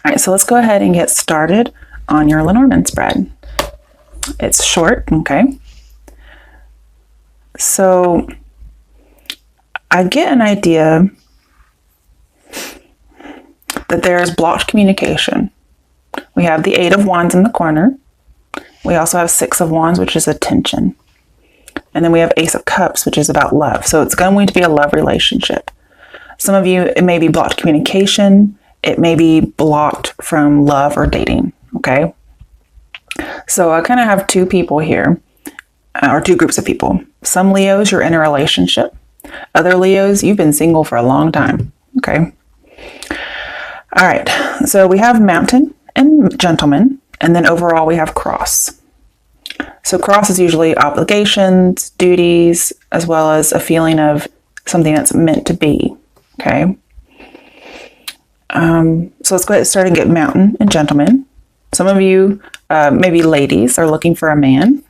All right, so let's go ahead and get started on your Lenormand spread. It's short, okay? So I get an idea that there's blocked communication. We have the 8 of Wands in the corner. We also have 6 of Wands, which is attention. And then we have Ace of Cups, which is about love. So it's going to be a love relationship. Some of you, it may be blocked communication. It may be blocked from love or dating, okay? So I kind of have two people here, or two groups of people. Some Leos, you're in a relationship. Other Leos, you've been single for a long time, okay? All right, so we have Mountain and Gentleman, and then overall we have Cross. So Cross is usually obligations, duties, as well as a feeling of something that's meant to be, okay? So let's go ahead and start and get Mountain and Gentleman. Some of you, maybe ladies, are looking for a man.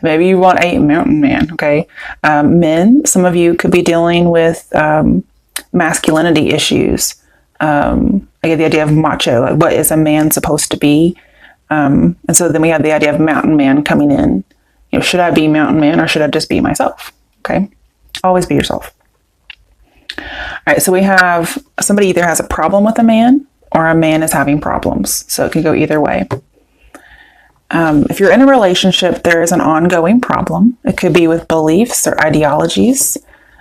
Maybe you want a mountain man, okay? Men, some of you could be dealing with masculinity issues. I get the idea of macho, like what is a man supposed to be? And so then we have the idea of mountain man coming in. You know, should I be mountain man or should I just be myself? Okay, always be yourself. All right, so we have somebody either has a problem with a man or a man is having problems. So it can go either way. If you're in a relationship, there is an ongoing problem. It could be with beliefs or ideologies.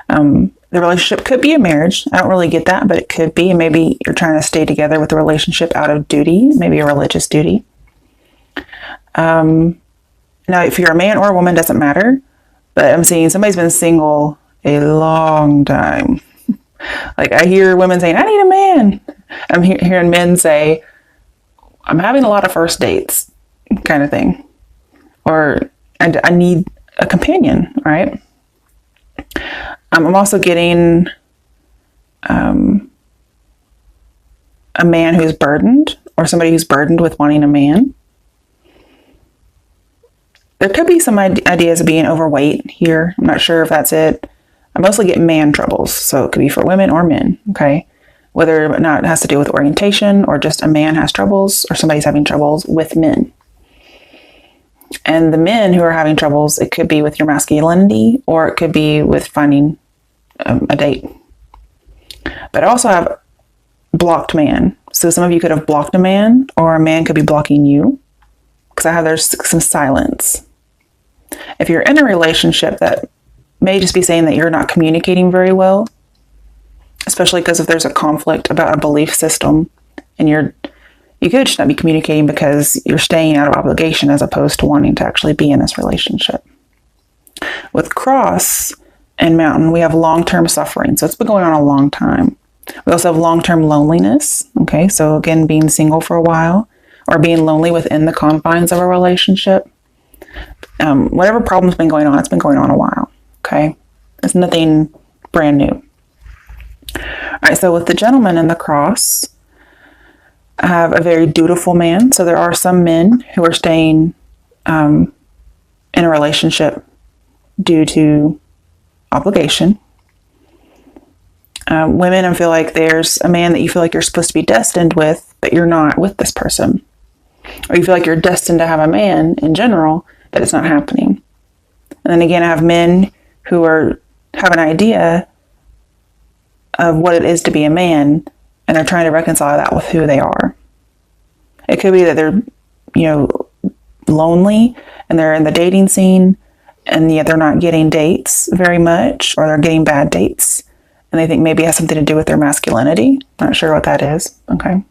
The relationship could be a marriage. I don't really get that, but it could be. Maybe you're trying to stay together with the relationship out of duty, maybe a religious duty. Now, if you're a man or a woman, doesn't matter. But I'm seeing somebody's been single a long time. Like I hear women saying, I need a man. I'm hearing men say, I'm having a lot of first dates, kind of thing. Or I need a companion, right? I'm also getting a man who's burdened or somebody who's burdened with wanting a man. There could be some ideas of being overweight here. I'm not sure if that's it. I mostly get man troubles, so it could be for women or men, okay? Whether or not it has to do with orientation or just a man has troubles or somebody's having troubles with men. And the men who are having troubles, it could be with your masculinity or it could be with finding a date. But I also have blocked man. So some of you could have blocked a man or a man could be blocking you because I have there's some silence. If you're in a relationship, that may just be saying that you're not communicating very well, especially because if there's a conflict about a belief system and you could just not be communicating because you're staying out of obligation as opposed to wanting to actually be in this relationship. With Cross and Mountain, we have long-term suffering. So it's been going on a long time. We also have long-term loneliness. Okay, so again, being single for a while or being lonely within the confines of a relationship. Whatever problem's been going on, it's been going on a while. Okay, it's nothing brand new. All right, so with the Gentleman and the Cross, I have a very dutiful man. So there are some men who are staying in a relationship due to obligation. Women, I feel like there's a man that you feel like you're supposed to be destined with, but you're not with this person. Or you feel like you're destined to have a man in general, but it's not happening. And then again, I have men who have an idea of what it is to be a man, and they're trying to reconcile that with who they are. It could be that they're, lonely and they're in the dating scene and yet they're not getting dates very much, or they're getting bad dates. And they think maybe it has something to do with their masculinity. Not sure what that is. Okay.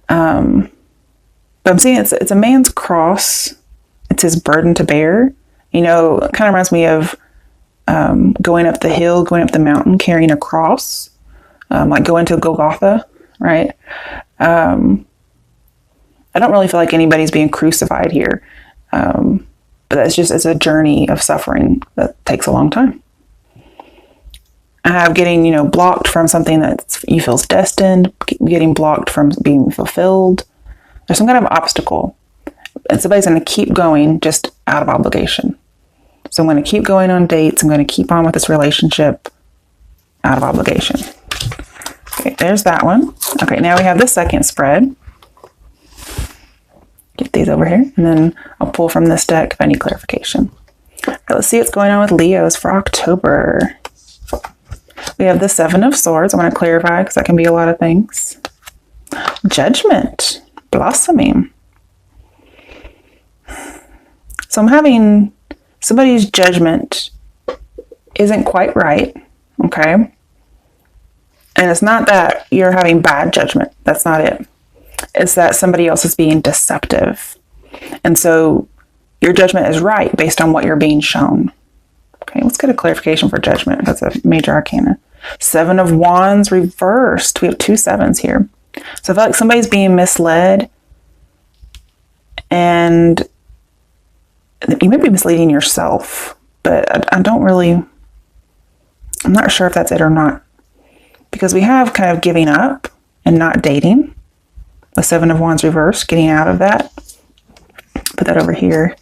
But I'm seeing it's a man's cross. It's his burden to bear. It kind of reminds me of going up the hill, going up the mountain, carrying a cross, like going to Golgotha, right? I don't really feel like anybody's being crucified here. But it's a journey of suffering that takes a long time. I have getting, blocked from something that you feel is destined, getting blocked from being fulfilled. There's some kind of obstacle. And somebody's going to keep going just out of obligation. So I'm going to keep going on dates. I'm going to keep on with this relationship out of obligation. Okay, there's that one. Okay, now we have the second spread. Get these over here, and then I'll pull from this deck if I need clarification. All right, let's see what's going on with Leos for October. We have the Seven of Swords. I want to clarify because that can be a lot of things. Judgment, blossoming. So I'm having somebody's judgment isn't quite right, okay? And it's not that you're having bad judgment. That's not it. It's that somebody else is being deceptive. And so your judgment is right based on what you're being shown. Okay, let's get a clarification for judgment. That's a major arcana. Seven of Wands reversed. We have 2 sevens here. So I feel like somebody's being misled, and you may be misleading yourself, but I'm not sure if that's it or not. Because we have kind of giving up and not dating. The Seven of Wands reversed, getting out of that. Put that over here.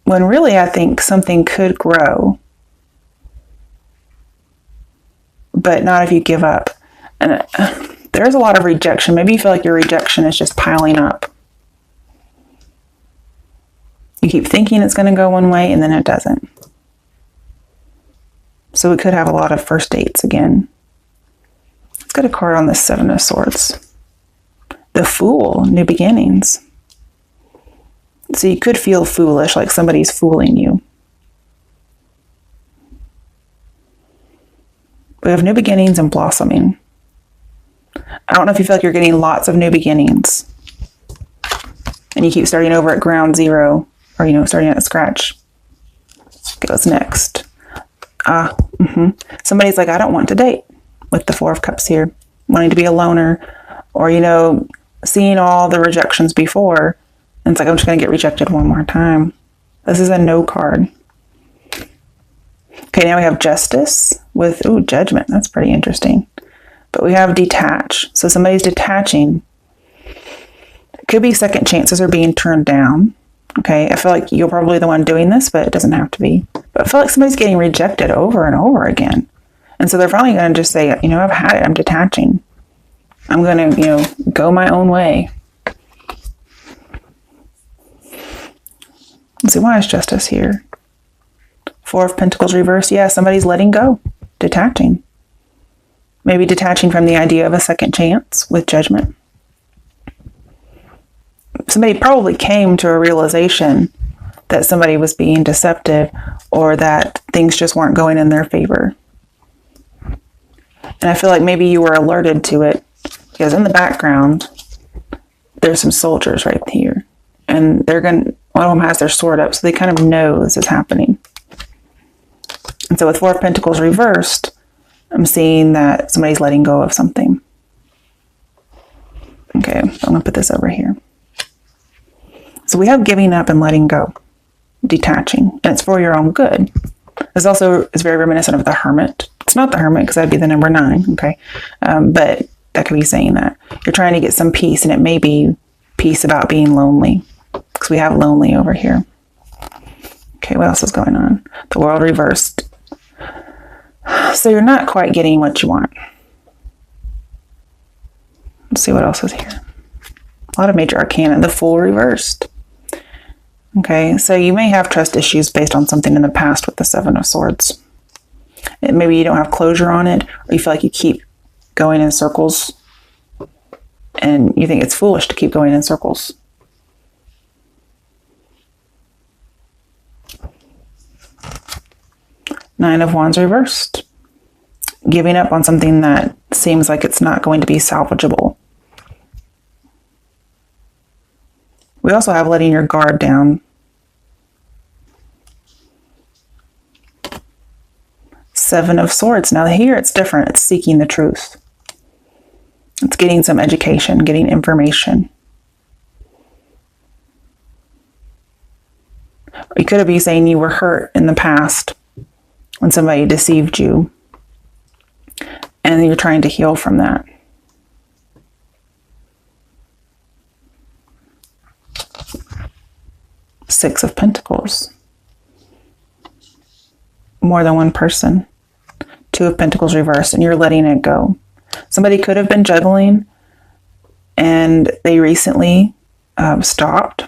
When really I think something could grow, but not if you give up. And there's a lot of rejection. Maybe you feel like your rejection is just piling up. You keep thinking it's going to go one way and then it doesn't. So we could have a lot of first dates again. Let's get a card on the Seven of Swords. The Fool, new beginnings. So you could feel foolish, like somebody's fooling you. We have new beginnings and blossoming. I don't know if you feel like you're getting lots of new beginnings and you keep starting over at ground zero, or, starting at scratch. Okay, what's next? Somebody's like, I don't want to date, with the Four of Cups here, wanting to be a loner, or, seeing all the rejections before. And it's like, I'm just going to get rejected one more time. This is a no card. Okay, now we have Justice with, Judgment. That's pretty interesting. But we have Detach. So somebody's detaching. It could be second chances are being turned down. Okay, I feel like you're probably the one doing this, but it doesn't have to be. But I feel like somebody's getting rejected over and over again. And so they're probably going to just say, I've had it. I'm detaching. I'm going to, go my own way. Let's see, why is Justice here? Four of Pentacles reversed. Yeah, somebody's letting go. Detaching. Maybe detaching from the idea of a second chance with Judgment. Somebody probably came to a realization that somebody was being deceptive or that things just weren't going in their favor. And I feel like maybe you were alerted to it because in the background, there's some soldiers right here. And one of them has their sword up, so they kind of know this is happening. And so with Four of Pentacles reversed, I'm seeing that somebody's letting go of something. Okay, I'm going to put this over here. So we have giving up and letting go, detaching, and it's for your own good. This also is very reminiscent of the Hermit. It's not the Hermit because that'd be the number 9, okay? But that could be saying that. You're trying to get some peace, and it may be peace about being lonely because we have lonely over here. Okay, what else is going on? The World reversed. So you're not quite getting what you want. Let's see what else is here. A lot of major arcana. The Fool reversed. Okay, so you may have trust issues based on something in the past with the Seven of Swords. Maybe you don't have closure on it, or you feel like you keep going in circles, and you think it's foolish to keep going in circles. Nine of Wands reversed. Giving up on something that seems like it's not going to be salvageable. We also have letting your guard down. Seven of Swords. Now here it's different. It's seeking the truth. It's getting some education, getting information. Or you could be saying you were hurt in the past when somebody deceived you, and you're trying to heal from that. Six of Pentacles. More than one person. Two of Pentacles reversed, and you're letting it go. Somebody could have been juggling and they recently stopped.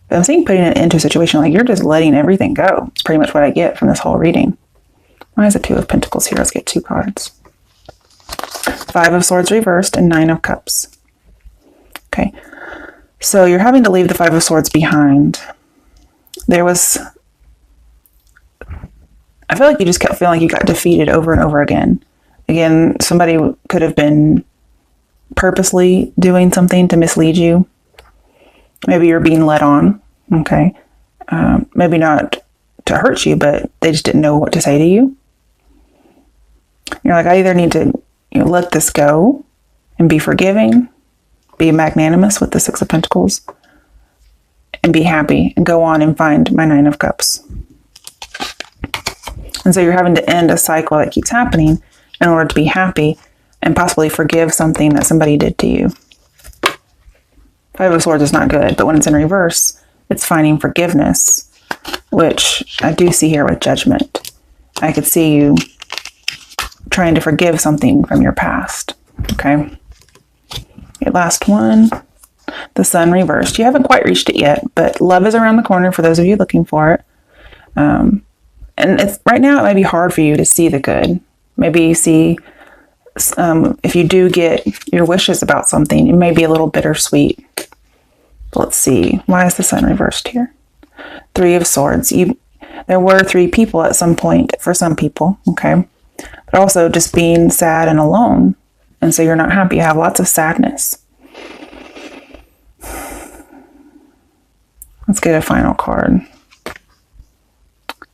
But I'm seeing putting it into a situation like you're just letting everything go. It's pretty much what I get from this whole reading. Why is the Two of Pentacles here? Let's get 2 cards. 5 of Swords reversed and 9 of Cups. Okay. So you're having to leave the 5 of Swords behind. I feel like you just kept feeling like you got defeated over and over again. Again, somebody could have been purposely doing something to mislead you. Maybe you're being led on, okay? Maybe not to hurt you, but they just didn't know what to say to you. You're like, I either need to let this go and be forgiving, be magnanimous with the 6 of Pentacles, and be happy and go on and find my 9 of Cups. And so you're having to end a cycle that keeps happening in order to be happy and possibly forgive something that somebody did to you. 5 of Swords is not good, but when it's in reverse, it's finding forgiveness, which I do see here with Judgment. I could see you trying to forgive something from your past. Okay. Okay, last one. The Sun reversed. You haven't quite reached it yet, but love is around the corner for those of you looking for it. And it's right now it might be hard for you to see the good. Maybe you see if you do get your wishes about something, it may be a little bittersweet. But let's see. Why is the Sun reversed here? 3 of Swords. There were 3 people at some point for some people, okay? But also just being sad and alone. And so you're not happy. You have lots of sadness. Let's get a final card.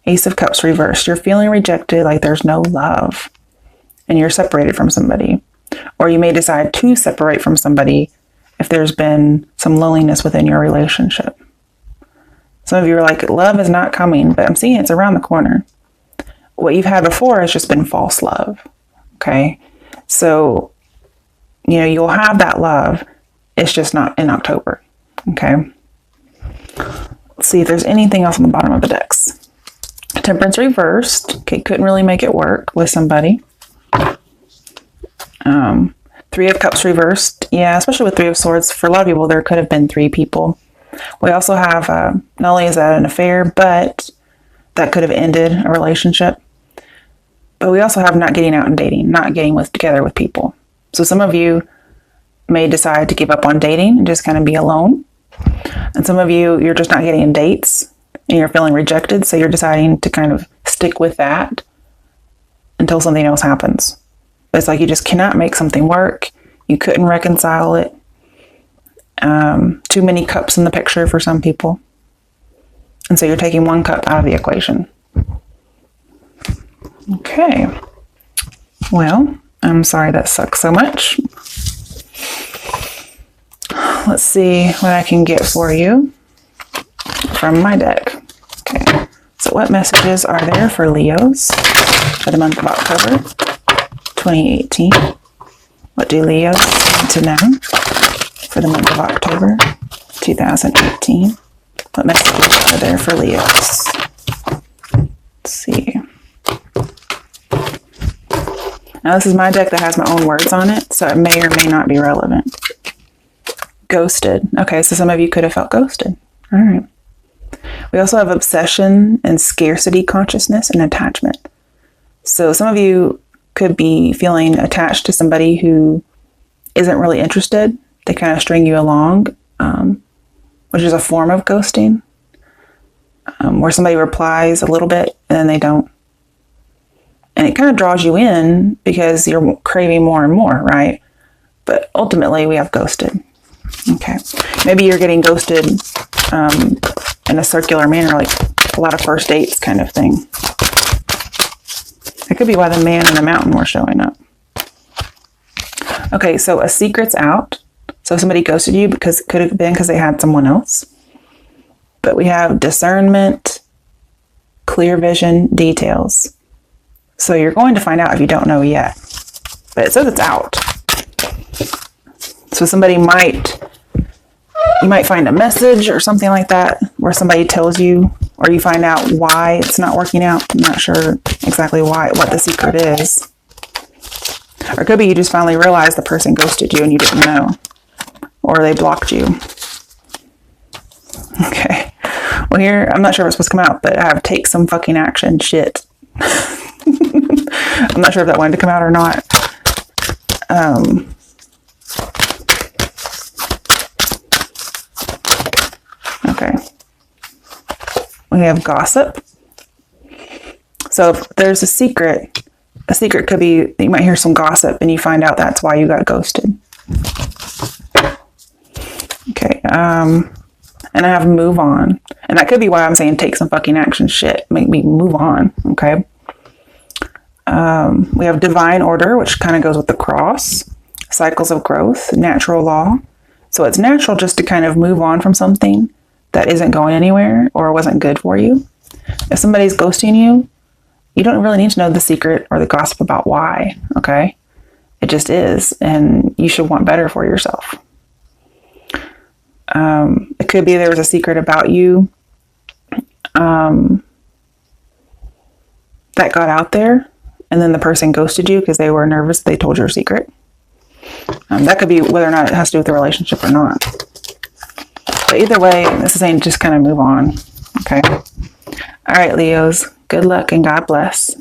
Ace of Cups reversed. You're feeling rejected, like there's no love. And you're separated from somebody. Or you may decide to separate from somebody if there's been some loneliness within your relationship. Some of you are like, love is not coming, but I'm seeing it's around the corner. What you've had before has just been false love. Okay? So, you'll have that love. It's just not in October. Okay? Let's see if there's anything else on the bottom of the decks. Temperance reversed. Okay, couldn't really make it work with somebody. 3 of Cups reversed. Yeah, especially with 3 of Swords. For a lot of people, there could have been 3 people. We also have, not only is that an affair, but that could have ended a relationship. But we also have not getting out and dating, not getting together with people. So some of you may decide to give up on dating and just kind of be alone. And some of you, you're just not getting dates and you're feeling rejected. So you're deciding to kind of stick with that until something else happens. But it's like you just cannot make something work. You couldn't reconcile it. Too many cups in the picture for some people. And so you're taking 1 cup out of the equation. Okay. Well, I'm sorry that sucks so much. Let's see what I can get for you from my deck. Okay. So what messages are there for Leos for the month of October 2018? What do Leos need to know for the month of October 2018? What messages are there for Leos? Let's see. Now this is my deck that has my own words on it, so it may or may not be relevant. Ghosted. Okay, so some of you could have felt ghosted. All right. We also have obsession and scarcity consciousness and attachment. So some of you could be feeling attached to somebody who isn't really interested. They kind of string you along, which is a form of ghosting, where somebody replies a little bit and then they don't. And it kind of draws you in because you're craving more and more, right? But ultimately, we have ghosted. Okay. Maybe you're getting ghosted in a circular manner, like a lot of first dates kind of thing. That could be why the man in the mountain were showing up. Okay, so a secret's out. So somebody ghosted you because it could have been because they had someone else. But we have discernment, clear vision, details. So you're going to find out if you don't know yet. But it says it's out. So you might find a message or something like that where somebody tells you or you find out why it's not working out. I'm not sure exactly what the secret is. Or it could be you just finally realized the person ghosted you and you didn't know. Or they blocked you. Okay. Well, here, I'm not sure if it's supposed to come out, but I have take some fucking action. Shit. I'm not sure if that wanted to come out or not. Okay. We have gossip. So if there's a secret could be, you might hear some gossip and you find out that's why you got ghosted. Okay. And I have move on. And that could be why I'm saying take some fucking action. Shit. Make me move on. Okay. We have divine order, which kind of goes with the cross. Cycles of growth, natural law. So it's natural just to kind of move on from something that isn't going anywhere or wasn't good for you. If somebody's ghosting you, you don't really need to know the secret or the gossip about why, okay? It just is, and you should want better for yourself. It could be there was a secret about you that got out there, and then the person ghosted you because they were nervous they told your secret. That could be whether or not it has to do with the relationship or not. But either way, this is saying just kind of move on, okay? All right, Leos, good luck and God bless.